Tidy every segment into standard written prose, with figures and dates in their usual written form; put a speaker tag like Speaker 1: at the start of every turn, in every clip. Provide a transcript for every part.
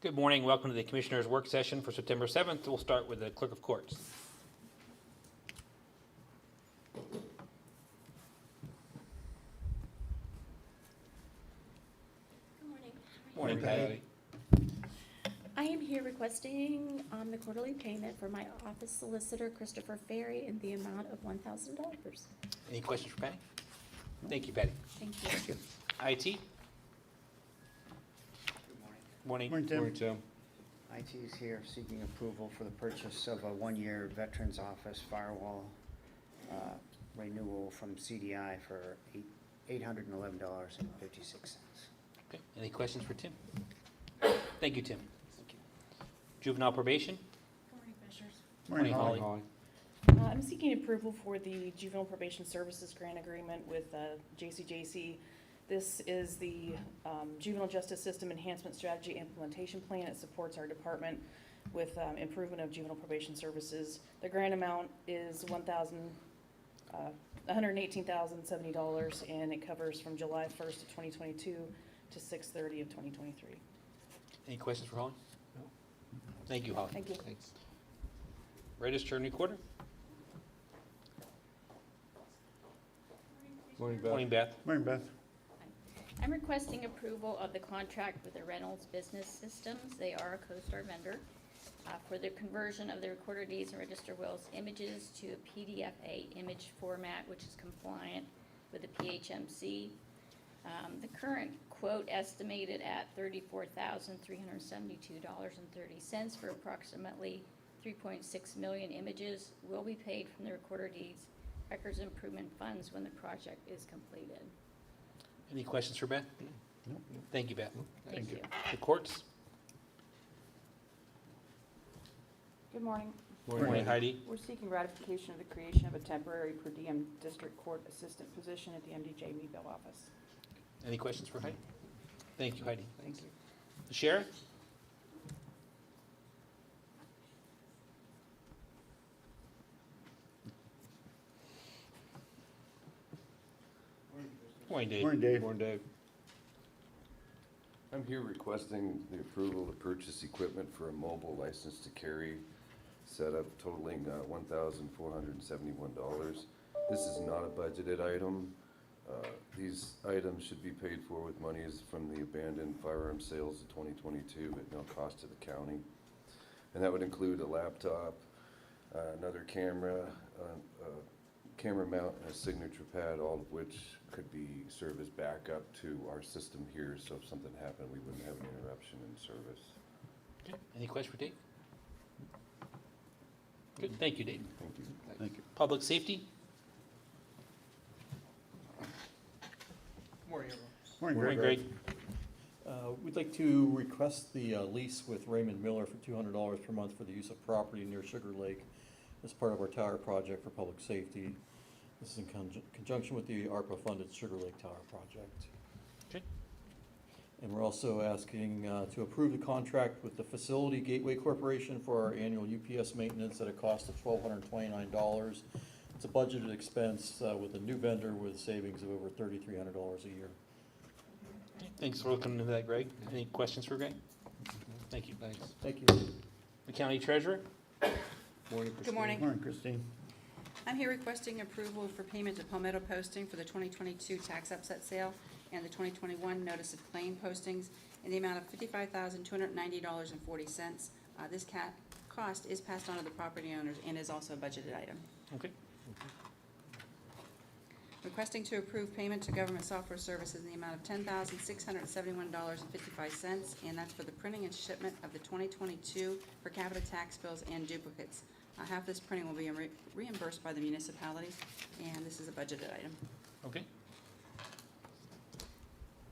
Speaker 1: Good morning. Welcome to the Commissioners' Work Session for September 7th. We'll start with the Clerk of Courts.
Speaker 2: Good morning.
Speaker 1: Morning, Patty.
Speaker 2: I am here requesting the quarterly payment for my office solicitor, Christopher Ferry, in the amount of $1,000.
Speaker 1: Any questions for Patty? Thank you, Patty.
Speaker 2: Thank you.
Speaker 1: IT? Morning.
Speaker 3: Morning, Tim.
Speaker 4: Morning, Tim.
Speaker 3: IT is here seeking approval for the purchase of a one-year Veterans Office firewall renewal from CDI for $811.56.
Speaker 1: Okay. Any questions for Tim? Thank you, Tim. Thank you. Juvenile probation?
Speaker 5: Good morning, Commissioners.
Speaker 1: Morning, Holly.
Speaker 4: Holly.
Speaker 5: I'm seeking approval for the Juvenile Probation Services Grant Agreement with JCJC. This is the Juvenile Justice System Enhancement Strategy Implementation Plan. It supports our department with improvement of juvenile probation services. The grant amount is $118,070, and it covers from July 1st of 2022 to 6/30 of 2023.
Speaker 1: Any questions for Holly? No. Thank you, Holly.
Speaker 5: Thank you.
Speaker 4: Thanks.
Speaker 1: Register and recorder?
Speaker 4: Morning, Beth.
Speaker 1: Morning, Beth.
Speaker 3: Morning, Beth.
Speaker 2: I'm requesting approval of the contract with the Reynolds Business Systems. They are a CoStar vendor for the conversion of the recorder deeds and register wills images to a PDF-A image format, which is compliant with the PHMC. The current quote estimated at $34,372.30 for approximately 3.6 million images will be paid from the recorder deeds records improvement funds when the project is completed.
Speaker 1: Any questions for Beth?
Speaker 3: No.
Speaker 1: Thank you, Beth.
Speaker 2: Thank you.
Speaker 1: The courts?
Speaker 5: Good morning.
Speaker 1: Morning, Heidi.
Speaker 5: We're seeking ratification of the creation of a temporary per diem district court assistant position at the MDJ Meadville office.
Speaker 1: Any questions for Heidi? Thank you, Heidi.
Speaker 3: Thank you.
Speaker 1: The sheriff? Morning, Dave.
Speaker 3: Morning, Dave.
Speaker 4: Morning, Dave.
Speaker 6: I'm here requesting the approval to purchase equipment for a mobile license to carry setup totaling $1,471. This is not a budgeted item. These items should be paid for with monies from the abandoned firearm sales of 2022 at no cost to the county. And that would include a laptop, another camera, camera mount, and a signature pad, all of which could serve as backup to our system here, so if something happened, we wouldn't have an interruption in service.
Speaker 1: Okay. Any question for Dave? Good. Thank you, Dave.
Speaker 6: Thank you.
Speaker 3: Thank you.
Speaker 1: Public safety?
Speaker 7: Morning, everyone.
Speaker 3: Morning,
Speaker 1: Greg.
Speaker 7: We'd like to request the lease with Raymond Miller for $200 per month for the use of property near Sugar Lake as part of our tower project for public safety. This is in conjunction with the ARPA-funded Sugar Lake Tower project.
Speaker 1: Okay.
Speaker 7: And we're also asking to approve the contract with the Facility Gateway Corporation for our annual UPS maintenance at a cost of $1,229. It's a budgeted expense with a new vendor with savings of over $3,300 a year.
Speaker 1: Thanks for looking into that, Greg. Any questions for Greg? Thank you.
Speaker 4: Thanks.
Speaker 7: Thank you.
Speaker 1: The county treasurer?
Speaker 4: Morning,
Speaker 8: Good
Speaker 4: Christine.
Speaker 8: morning.
Speaker 3: Morning, Christine.
Speaker 8: I'm here requesting approval for payment to Palmetto Posting for the 2022 tax upset sale and the 2021 notice of claim postings in the amount of $55,290.40. This cost is passed on to the property owners and is also a budgeted item.
Speaker 1: Okay.
Speaker 8: Requesting to approve payment to Government Software Services in the amount of $10,671.55, and that's for the printing and shipment of the 2022 per capita tax bills and duplicates. Half this printing will be reimbursed by the municipalities, and this is a budgeted item.
Speaker 1: Okay.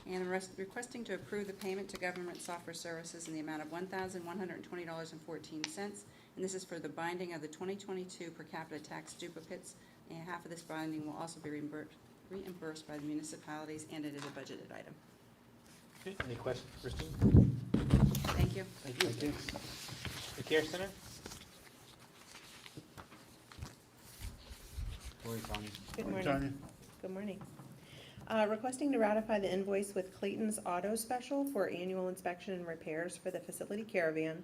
Speaker 8: And requesting to approve the payment to Government Software Services in the amount of $1,120.14, and this is for the binding of the 2022 per capita tax duplicates, and half of this binding will also be reimbursed by the municipalities, and it is a budgeted item.
Speaker 1: Okay. Any questions, Christine?
Speaker 8: Thank you.
Speaker 1: Thank you.
Speaker 3: Thank you.
Speaker 1: The care center?
Speaker 4: Morning, Tanya.
Speaker 5: Good
Speaker 3: Morning,
Speaker 5: morning.
Speaker 3: Tanya.
Speaker 5: Good morning.
Speaker 4: Requesting to ratify the invoice with Clayton's Auto Special for annual inspection and repairs for the facility caravan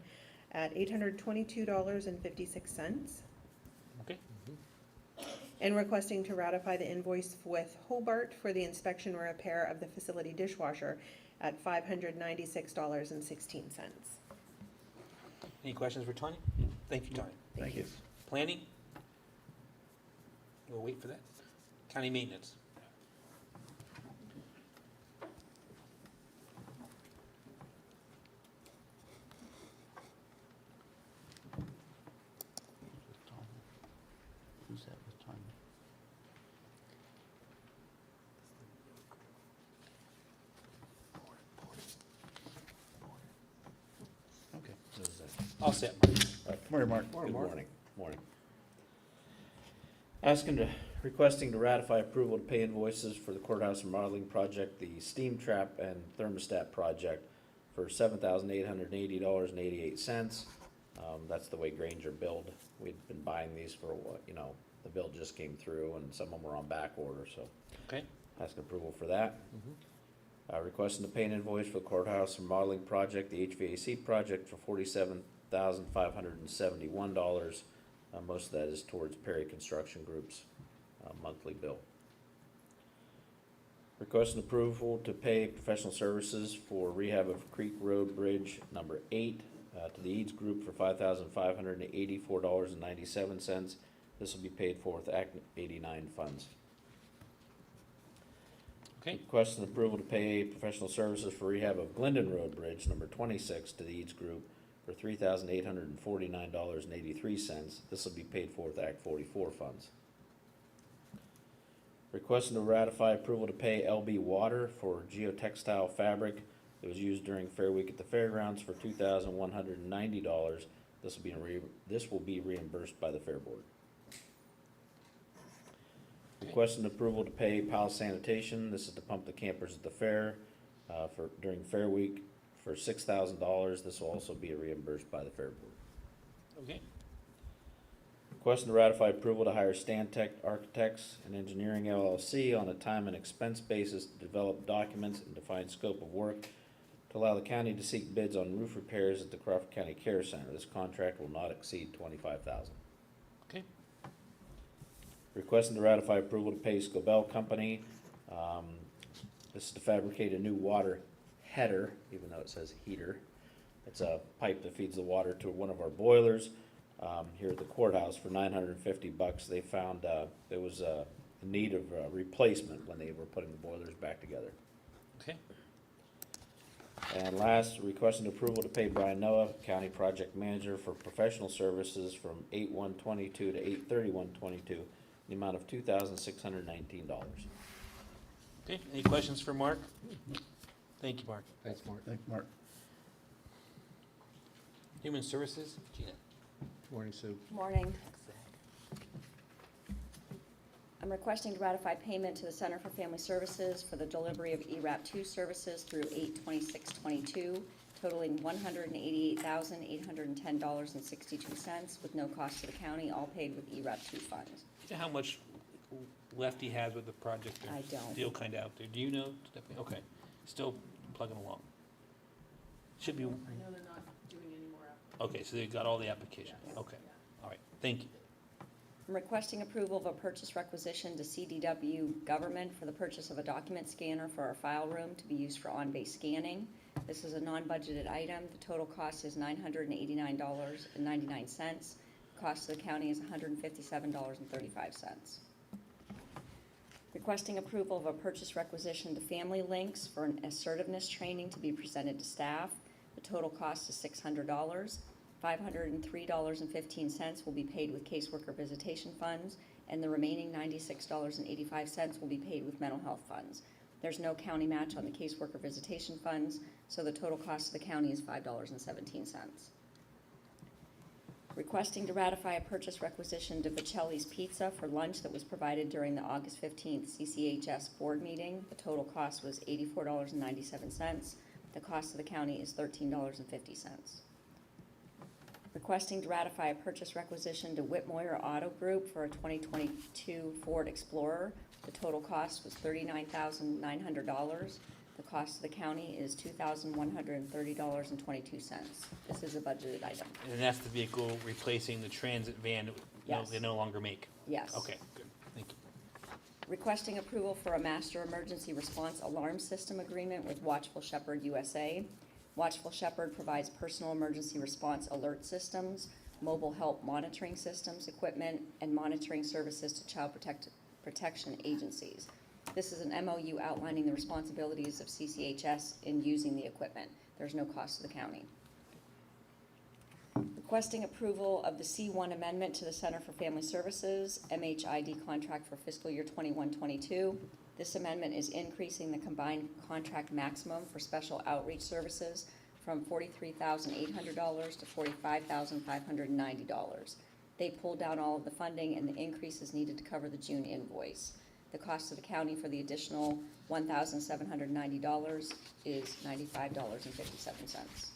Speaker 4: at $822.56.
Speaker 1: Okay,
Speaker 4: And requesting to ratify the invoice with Hobart for the inspection and repair of the facility dishwasher at $596.16.
Speaker 1: any questions for Tony? Thank you, Tony.
Speaker 7: Thank you.
Speaker 1: Planning? We'll wait for that. County maintenance?
Speaker 3: Who's that with Tony?
Speaker 9: Okay.
Speaker 1: All set, Mark.
Speaker 9: Good morning, Mark.
Speaker 1: Morning,
Speaker 9: Good
Speaker 1: Mark.
Speaker 9: morning. Morning. Requesting to ratify approval to pay invoices for the courthouse remodeling project, the steam trap and thermostat project for $7,880.88. That's the way Granger billed. We'd been buying these for, the bill just came through and some of them were on back order, so
Speaker 1: Okay,
Speaker 9: asking approval for that. Requesting to pay an invoice for the courthouse remodeling project, the HVAC project for $47,571. Most of that is towards Perry Construction Group's monthly bill. Requesting approval to pay professional services for rehab of Creek Road Bridge number 8 to the Eads Group for $5,584.97. This will be paid for with Act 89 funds.
Speaker 1: okay,
Speaker 9: Requesting approval to pay professional services for rehab of Glendon Road Bridge number 26 to the Eads Group for $3,849.83. This will be paid for with Act 44 funds. Requesting to ratify approval to pay LB Water for geotextile fabric that was used during Fair Week at the Fairgrounds for $2,190. This will be reimbursed by the Fair Board. Requesting approval to pay Pal Sanitation, this is to pump the campers at the fair, during Fair Week for $6,000. This will also be reimbursed by the Fair Board.
Speaker 1: okay,
Speaker 9: Requesting to ratify approval to hire Stantec Architects and Engineering LLC on a time and expense basis to develop documents and define scope of work to allow the county to seek bids on roof repairs at the Crawford County Care Center. This contract will not exceed $25,000.
Speaker 1: okay,
Speaker 9: Requesting to ratify approval to pay Scobell Company. This is to fabricate a new water header, even though it says heater. It's a pipe that feeds the water to one of our boilers here at the courthouse for $950. They found there was a need of replacement when they were putting the boilers back together.
Speaker 1: okay,
Speaker 9: And last, requesting approval to pay Brian Noah, County Project Manager, for professional services from 8/1/22 to 8/31/22, in the amount of $2,619.
Speaker 1: okay. Any questions for Mark? Thank you, Mark.
Speaker 10: Thanks, Mark.
Speaker 9: Thank you, Mark.
Speaker 1: Human Services, Gina.
Speaker 10: Morning, Sue.
Speaker 2: Morning. I'm requesting to ratify payment to the Center for Family Services for the delivery of ERAP 2 services through 8/26/22, totaling $188,810.62 with no cost to the county, all paid with ERAP 2 funds.
Speaker 1: Do you know how much left he has with the project? or
Speaker 2: I don't.
Speaker 1: Still kind of out there. Do you know, Stephanie? Okay, still plugging along. Should be,
Speaker 5: I know they're not doing any more applications.
Speaker 1: okay, so they got all the application.
Speaker 2: Yes.
Speaker 1: Okay, all right, thank you.
Speaker 2: I'm requesting approval of a purchase requisition to CDW Government for the purchase of a document scanner for our file room to be used for on-base scanning. This is a non-budgeted item. The total cost is $989.99. Cost to the county is $157.35. Requesting approval of a purchase requisition to Family Links for an assertiveness training to be presented to staff. The total cost is $600. $503.15 will be paid with caseworker visitation funds, and the remaining $96.85 will be paid with mental health funds. There's no county match on the caseworker visitation funds, so the total cost to the county is $5.17. Requesting to ratify a purchase requisition to Vicelli's Pizza for lunch that was provided during the August 15th CCHS board meeting. The total cost was $84.97. The cost to the county is $13.50. Requesting to ratify a purchase requisition to Whitmoyer Auto Group for a 2022 Ford Explorer. The total cost was $39,900. The cost to the county is $2,130.22. This is a budgeted item.
Speaker 1: And that's the vehicle replacing the transit van that
Speaker 2: Yes.
Speaker 1: they no longer make?
Speaker 2: Yes.
Speaker 1: Okay, good, thank you.
Speaker 2: Requesting approval for a master emergency response alarm system agreement with Watchful Shepherd USA. Watchful Shepherd provides personal emergency response alert systems, mobile help monitoring systems, equipment, and monitoring services to child protection agencies. This is an MOU outlining the responsibilities of CCHS in using the equipment. There's no cost to the county. Requesting approval of the C1 amendment to the Center for Family Services MHID contract for fiscal year 21-22. This amendment is increasing the combined contract maximum for special outreach services from $43,800 to $45,590. They pulled down all of the funding, and the increase is needed to cover the June invoice. The cost to the county for the additional $1,790 is $95.57.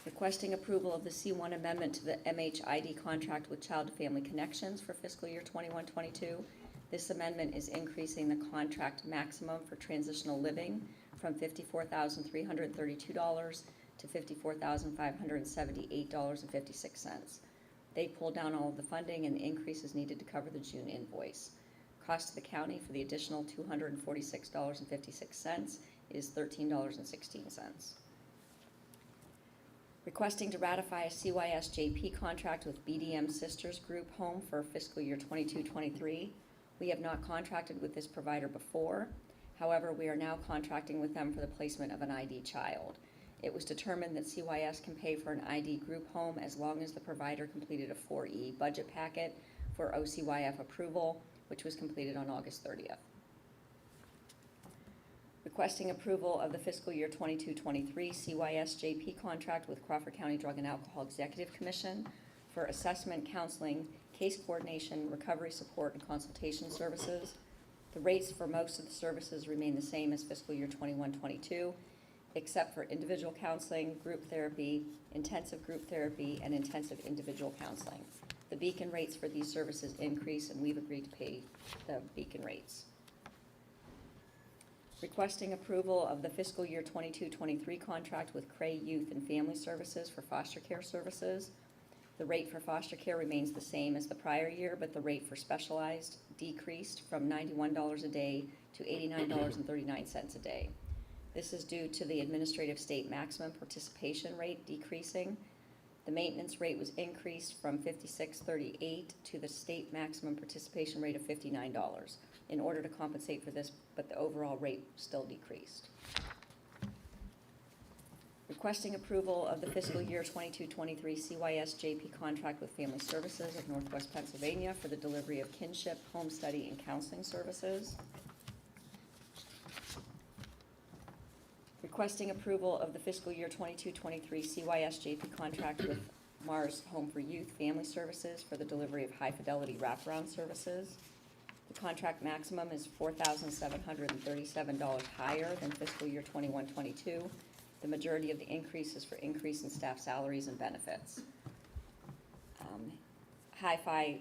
Speaker 2: Requesting approval of the C1 amendment to the MHID contract with Child to Family Connections for fiscal year 21-22. This amendment is increasing the contract maximum for transitional living from $54,332 to $54,578.56. They pulled down all of the funding, and the increase is needed to cover the June invoice. Cost to the county for the additional $246.56 is $13.16. Requesting to ratify a CYS JP contract with BDM Sisters Group Home for fiscal year 22-23. We have not contracted with this provider before. However, we are now contracting with them for the placement of an ID child. It was determined that CYS can pay for an ID group home as long as the provider completed a 4E budget packet for OCYF approval, which was completed on August 30th. Requesting approval of the fiscal year 22-23 CYS JP contract with Crawford County Drug and Alcohol Executive Commission for assessment, counseling, case coordination, recovery support, and consultation services. The rates for most of the services remain the same as fiscal year 21-22, except for individual counseling, group therapy, intensive group therapy, and intensive individual counseling. The beacon rates for these services increase, and we've agreed to pay the beacon rates. Requesting approval of the fiscal year 22-23 contract with Cray Youth and Family Services for foster care services. The rate for foster care remains the same as the prior year, but the rate for specialized decreased from $91 a day to $89.39 a day. This is due to the administrative state maximum participation rate decreasing. The maintenance rate was increased from $56.38 to the state maximum participation rate of $59 in order to compensate for this, but the overall rate still decreased. Requesting approval of the fiscal year 22-23 CYS JP contract with Family Services of Northwest Pennsylvania for the delivery of kinship, home study, and counseling services. Requesting approval of the fiscal year 22-23 CYS JP contract with Mars Home for Youth Family Services for the delivery of high-fidelity wraparound services. The contract maximum is $4,737 higher than fiscal year 21-22. The majority of the increase is for increase in staff salaries and benefits. Hi-Fi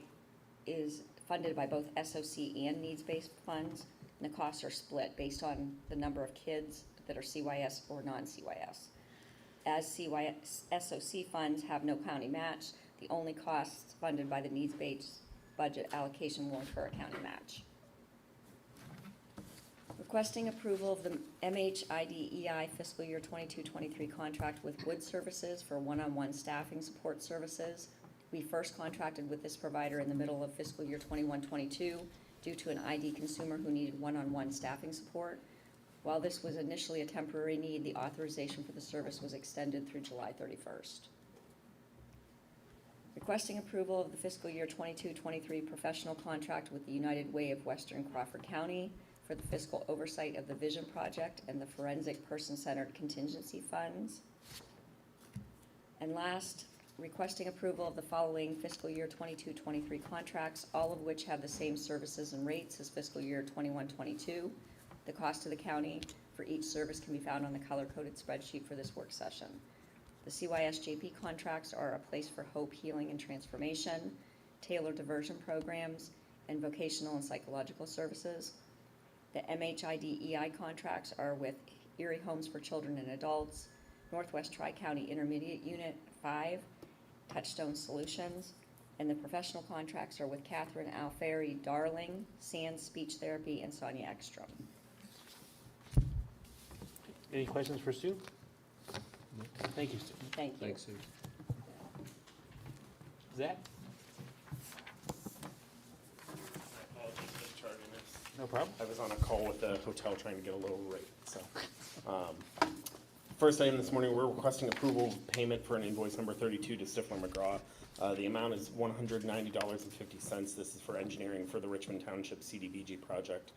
Speaker 2: is funded by both SOC and needs-based funds, and the costs are split based on the number of kids that are CYS or non-CYS. As SOC funds have no county match, the only costs funded by the needs-based budget allocation will incur a county match. Requesting approval of the MHIDEI fiscal year 22-23 contract with Wood Services for one-on-one staffing support services. We first contracted with this provider in the middle of fiscal year 21-22 due to an ID consumer who needed one-on-one staffing support. While this was initially a temporary need, the authorization for the service was extended through July 31st. Requesting approval of the fiscal year 22-23 professional contract with the United Way of Western Crawford County for the fiscal oversight of the Vision Project and the Forensic Person-Centered Contingency Funds. And last, requesting approval of the following fiscal year 22-23 contracts, all of which have the same services and rates as fiscal year 21-22. The cost to the county for each service can be found on the color-coded spreadsheet for this work session. The CYSJP contracts are a place for hope, healing, and transformation, tailored diversion programs, and vocational and psychological services. The MHIDEI contracts are with Erie Homes for Children and Adults, Northwest Tri-County Intermediate Unit 5, Touchstone Solutions, and the professional contracts are with Catherine Alfieri Darling, Sands Speech Therapy, and Sonia Ekstrom.
Speaker 1: Any questions for Sue? Thank you, Sue.
Speaker 2: Thank you.
Speaker 7: Thanks, Sue.
Speaker 1: Zach?
Speaker 10: Apologies for charging this.
Speaker 1: No problem.
Speaker 10: I was on a call with the hotel trying to get a little rate, so. First item this morning, we're requesting approval of payment for an invoice number 32 to Stifler McGraw. The amount is $190.50. This is for engineering for the Richmond Township CDBG project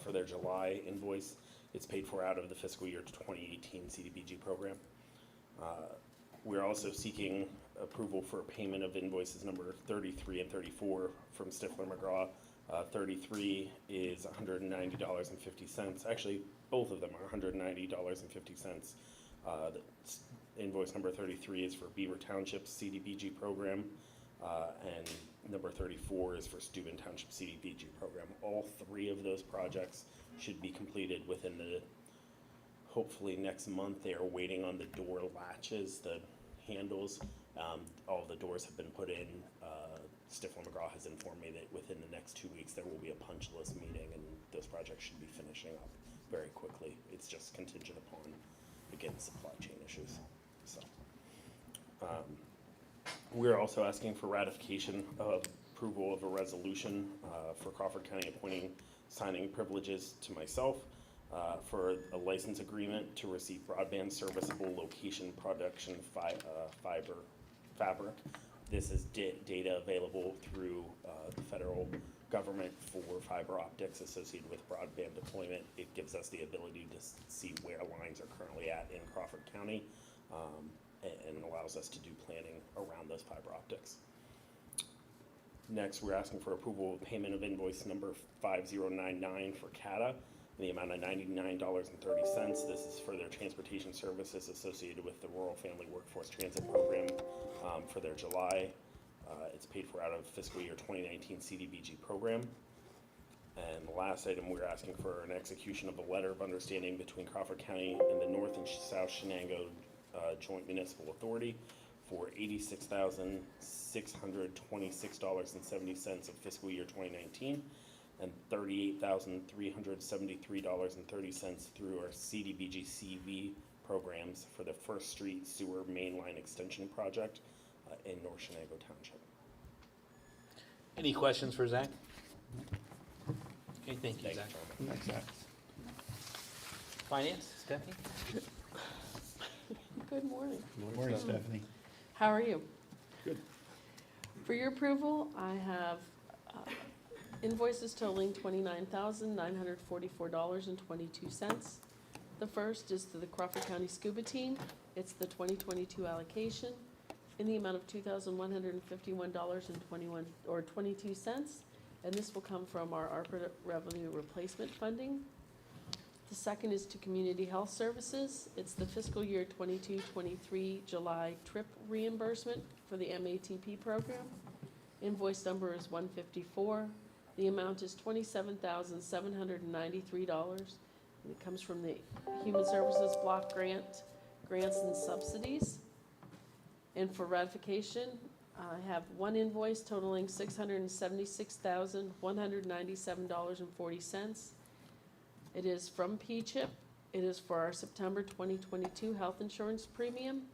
Speaker 10: for their July invoice. It's paid for out of the fiscal year 2018 CDBG program. We're also seeking approval for payment of invoices number 33 and 34 from Stifler McGraw. 33 is $190.50. Actually, both of them are $190.50. Invoice number 33 is for Beaver Township's CDBG program, and number 34 is for Steuben Township CDBG program. All three of those projects should be completed within the, hopefully next month. They are waiting on the door latches, the handles. All of the doors have been put in. Stifler McGraw has informed me that within the next 2 weeks there will be a punch list meeting, and those projects should be finishing up very quickly. It's just contingent upon, again, supply chain issues. So, we're also asking for ratification of approval of a resolution for Crawford County appointing signing privileges to myself for a license agreement to receive broadband serviceable location production fabric. This is data available through the federal government for fiber optics associated with broadband deployment. It gives us the ability to see where lines are currently at in Crawford County, and allows us to do planning around those fiber optics. Next, we're asking for approval of payment of invoice number 5099 for CATA in the amount of $99.30. This is for their transportation services associated with the Rural Family Workforce Transit Program for their July. It's paid for out of fiscal year 2019 CDBG program. And the last item, we're asking for an execution of a letter of understanding between Crawford County and the North and South Shenango Joint Municipal Authority for $86,626.70 of fiscal year 2019 and $38,373.30 through our CDBG CV programs for the First Street Sewer Mainline Extension Project in North Shenango Township.
Speaker 1: Any questions for Zach? Okay, thank you, Zach.
Speaker 10: Thanks, Zach.
Speaker 1: Finance, Stephanie?
Speaker 11: Good morning.
Speaker 10: Good morning, Stephanie.
Speaker 11: How are you?
Speaker 10: Good.
Speaker 11: For your approval, I have invoices totaling $29,944.22. The first is to the Crawford County Scuba Team. It's the 2022 allocation in the amount of $2,151.22, and this will come from our ARPA revenue replacement funding. The second is to Community Health Services. It's the fiscal year 22-23 July trip reimbursement for the MATP program. Invoice number is 154. The amount is $27,793. And it comes from the Human Services Block Grants and subsidies. And for ratification, I have one invoice totaling $676,197.40. It is from P-CHIP. It is for our September 2022 health insurance premium.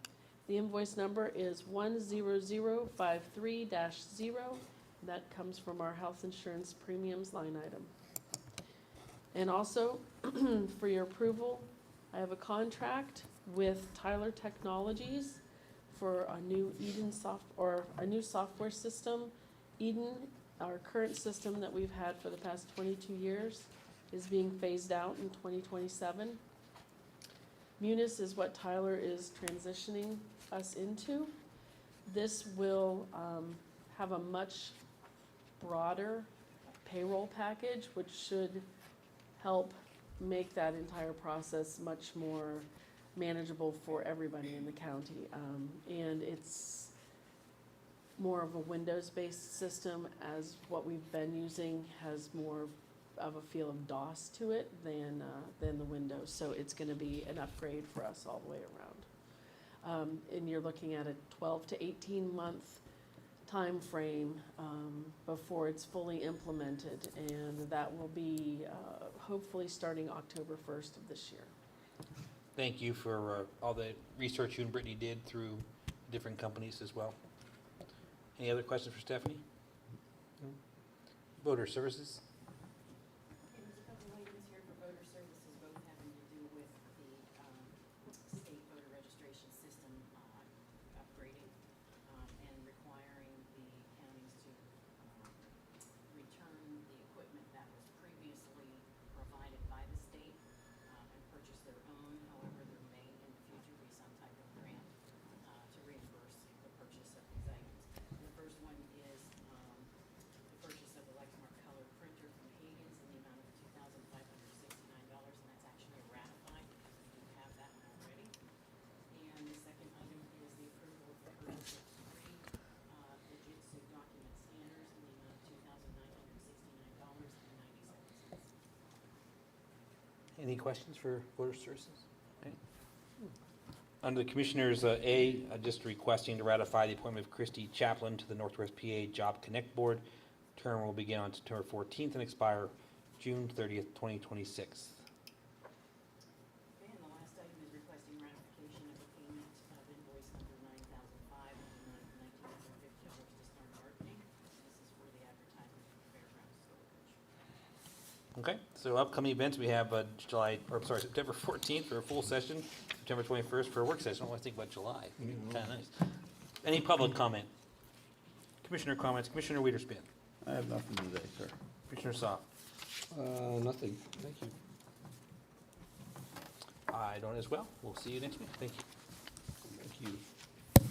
Speaker 11: The invoice number is 10053-0. That comes from our health insurance premiums line item. And also, for your approval, I have a contract with Tyler Technologies for a new a new software system. Eden, our current system that we've had for the past 22 years, is being phased out in 2027. Munis is what Tyler is transitioning us into. This will have a much broader payroll package, which should help make that entire process much more manageable for everybody in the county. And it's more of a Windows-based system, as what we've been using has more of a feel of DOS to it than the Windows. So it's gonna be an upgrade for us all the way around. And you're looking at a 12 to 18 month time frame before it's fully implemented, and that will be hopefully starting October 1st of this year.
Speaker 1: Thank you for all the research you and Brittany did through different companies as well. Any other questions for Stephanie? No. Voter services?
Speaker 8: Okay, there's a couple items here for voter services, both having to do with the state voter registration system upgrading and requiring the counties to return the equipment that was previously provided by the state and purchase their own. However, there may in the future be some type of grant to reimburse the purchase of these items. And the first one is the purchase of the Lexmark color printer from Hagan's in the amount of $2,569, and that's actually ratified. We have that one already. And the second item is the approval of the purchase of 3 Fujitsu document scanners in the amount of $2,969.97.
Speaker 1: Any questions for voter services? Okay. Under the Commissioners, A, just requesting to ratify the appointment of Christy Chaplin to the Northwest PA Job Connect Board. Term will begin on September 14th and expire June 30th, 2026.
Speaker 8: Okay, and the last item is requesting ratification of the payment of invoice number 9005 in the amount of $1,950 to Stern Gardening. This is for the advertisement for fairgrounds storage.
Speaker 1: Okay, so upcoming events, we have September 14th for a full session, September 21st for a work session. I don't want to think about July. Kind of nice. Any public comment? Commissioner comments, Commissioner Weiderspan,
Speaker 12: I have nothing today, sir.
Speaker 1: Commissioner Soft.
Speaker 12: Nothing, thank you.
Speaker 1: I don't as well. We'll see you next week. Thank you.
Speaker 12: Thank you.